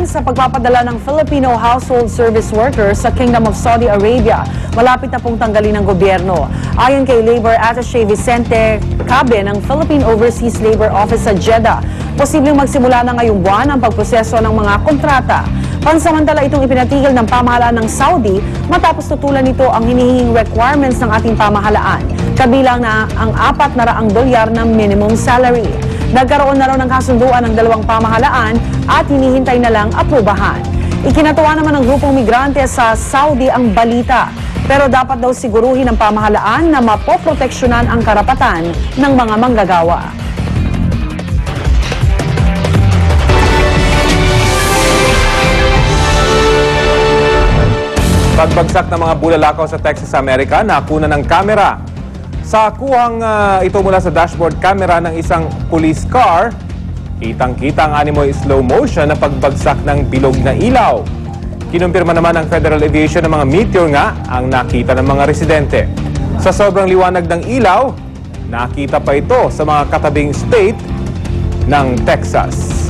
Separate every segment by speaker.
Speaker 1: Sa pagpapadala ng Filipino household service workers sa Kingdom of Saudi Arabia, malapit na pong tanggalin ng gobyerno. Ayon kay Labor Attaché Vicente Cabe ng Philippine Overseas Labor Office sa Jeddah, posibleng magsimula na ngayong buwan ang pagproseso ng mga kontrata. Pansamantala itong ipinatigil ng pamahalaan ng Saudi matapos tutulan nito ang hinihinging requirements ng ating pamahalaan, kabilang na ang $400 na minimum salary. Nagkaroon na raw ng kasunduan ng dalawang pamahalaan at hinihintay na lang aprubahan. Ikinatuwa naman ng grupong migrante sa Saudi ang balita, pero dapat daw siguruhin ng pamahalaan na mapoproteksyonan ang karapatan ng mga manggagawa.
Speaker 2: Pagbagsak ng mga bulalakaw sa Texas, America, nakuna ng kamera. Sa kuhang ito mula sa dashboard camera ng isang police car, kitang-kita ang animoy slow motion na pagbagsak ng bilog na ilaw. Kinumpirma naman ng Federal Aviation na mga meteor nga ang nakita ng mga residente. Sa sobrang liwanag ng ilaw, nakita pa ito sa mga katabing state ng Texas.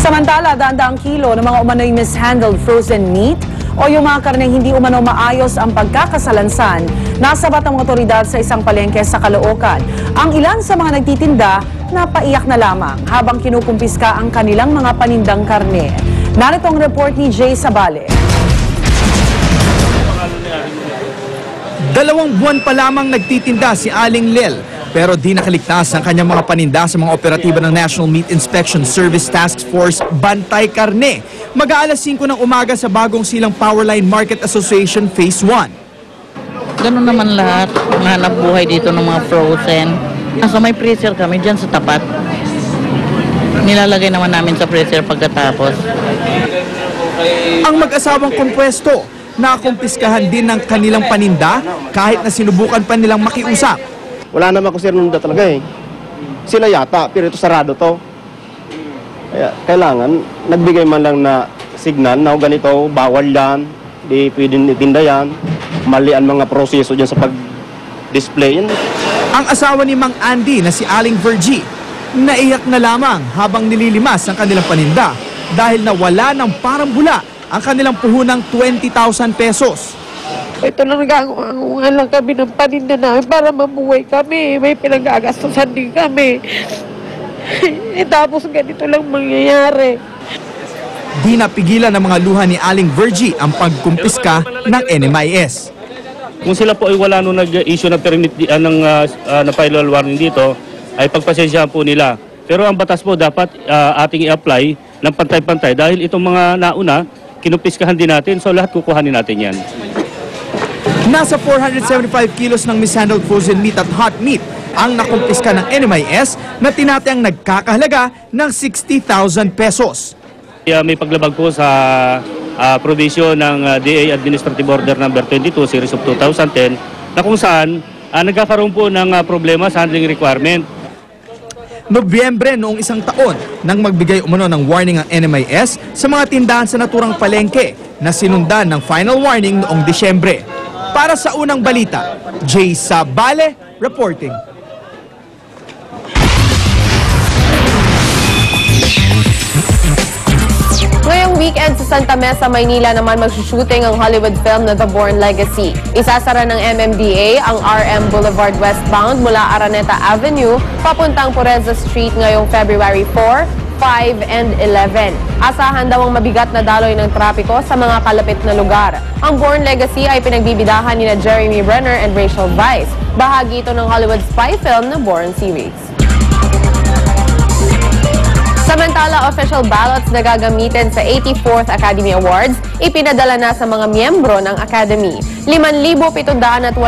Speaker 1: Samantala, daan-daang kilo ng mga umano'y mishandled frozen meat o yung mga karneng hindi umano maayos ang pagkakasalansan, nasabat ang mga otoridad sa isang palengke sa Caloocan. Ang ilan sa mga nagtitinda, napaiyak na lamang habang kinukumpiska ang kanilang mga panindang karne. Narito ang report ni Jay Sabale.
Speaker 3: 2 buwan pa lamang nagtitinda si Aling Lel, pero di nakaligtas ang kanyang mga paninda sa mga operatiba ng National Meat Inspection Service Task Force Bantay Karne. Mag-aalas 5 ng umaga sa bagong silang Powerline Market Association Phase 1.
Speaker 4: Ganun naman lahat, ang hanap buhay dito ng mga frozen. Nasa may freezer kami dyan sa tapat. Nilalagay naman namin sa freezer pagkatapos.
Speaker 3: Ang mag-asawang kompwesto, nakumpiskahan din ng kanilang paninda kahit na sinubukan pa nilang makiusap.
Speaker 5: Wala naman ko sinunda talaga eh. Sila yata, pero ito sarado to. Kaya kailangan, nagbigay man lang na signal na ganito, bawal yan, di pwedeng itinda yan, mali ang mga proseso dyan sa pag-display yan.
Speaker 3: Ang asawa ni Mang Andy na si Aling Virgie, naiyak na lamang habang nililimas ang kanilang paninda dahil nawala ng parang bula ang kanilang puhunang 20,000 pesos.
Speaker 6: Ito lang nag-aangungan lang kami ng paninda namin para mabuhay kami. May pinag-agastusan din kami. Tapos ganito lang mangyayari.
Speaker 3: Di napigilan ng mga luha ni Aling Virgie ang pagkumpiska ng NMIS.
Speaker 7: Kung sila po ay wala nung nag-issue ng permit na final warning dito, ay pagpasensyahan po nila. Pero ang batas po dapat ating i-apply ng pantay-pantay dahil itong mga nauna, kinumpiskahan din natin, so lahat kukuhanin natin yan.
Speaker 3: Nasa 475 kilos ng mishandled frozen meat at hot meat ang nakumpiska ng NMIS na tinatayang nagkakahalaga ng 60,000 pesos.
Speaker 7: May paglabag po sa provision ng DA Administrative Order No. 22 Series of 2010 na kung saan nagkakaroon po ng problema sa handling requirement.
Speaker 3: Nobyembre noong isang taon nang magbigay umano ng warning ang NMIS sa mga tindahan sa naturang palengke na sinundan ng final warning noong Disyembre. Para sa unang balita, Jay Sabale reporting.
Speaker 8: Ngayong weekend sa Santa Mesa, Maynila naman magsushooting ang Hollywood film na The Bourne Legacy. Isasara ng MMDA ang RM Boulevard westbound mula Araneta Avenue papuntang Pureza Street ngayong February 4, 5, and 11. Asahan daw ang mabigat na daloy ng trapiko sa mga kalapit na lugar. Ang Bourne Legacy ay pinagbibidahan nina Jeremy Renner and Rachel Weisz. Bahagi ito ng Hollywood spy film na Bourne series. Samantala, official ballots na gagamitin sa 84th Academy Awards ipinadala na sa mga miyembro ng Academy. 5,783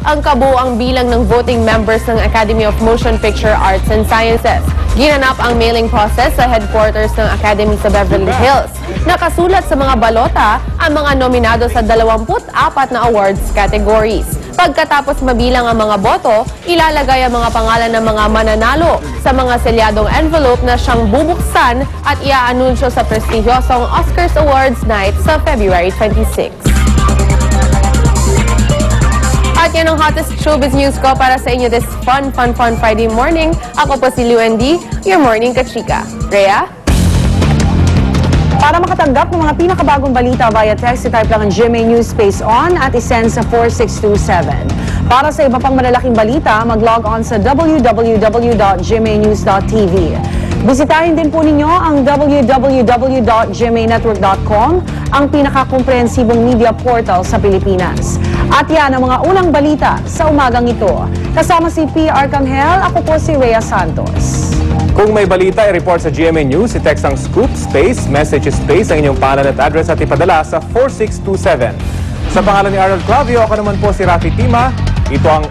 Speaker 8: ang kabuuang bilang ng voting members ng Academy of Motion Picture Arts and Sciences. Ginanap ang mailing process sa headquarters ng Academy sa Beverly Hills. Nakasulat sa mga balota ang mga nominado sa 24 na awards categories. Pagkatapos mabilang ang mga boto, ilalagay ang mga pangalan ng mga mananalo sa mga selyadong envelope na siyang bubuksan at iaanunsyo sa prestigyosong Oscars Awards Night sa February 26. At yan ang hottest showbiz news ko para sa inyo this fun Friday morning. Ako po si Liu ND, your morning kachika. Rhea?
Speaker 1: Para makatanggap ng mga pinakabagong balita via text, i-type lang ang GMA News Space On at isend sa 4627. Para sa iba pang malalaking balita, mag-log on sa www.gmanews.tv. Bisitahin din po ninyo ang www.gmanetwork.com, ang pinakakomprehensibong media portal sa Pilipinas. At yan ang mga unang balita sa umagang ito. Kasama si P. Arcangel, ako po si Rhea Santos.
Speaker 2: Kung may balita, i-report sa GMA News, i-text ang scoop space, message space, ang inyong pangalan at address at ipadala sa 4627. Sa pangalan ni Arnold Clavio, ako naman po si Rafi Tima. Ito ang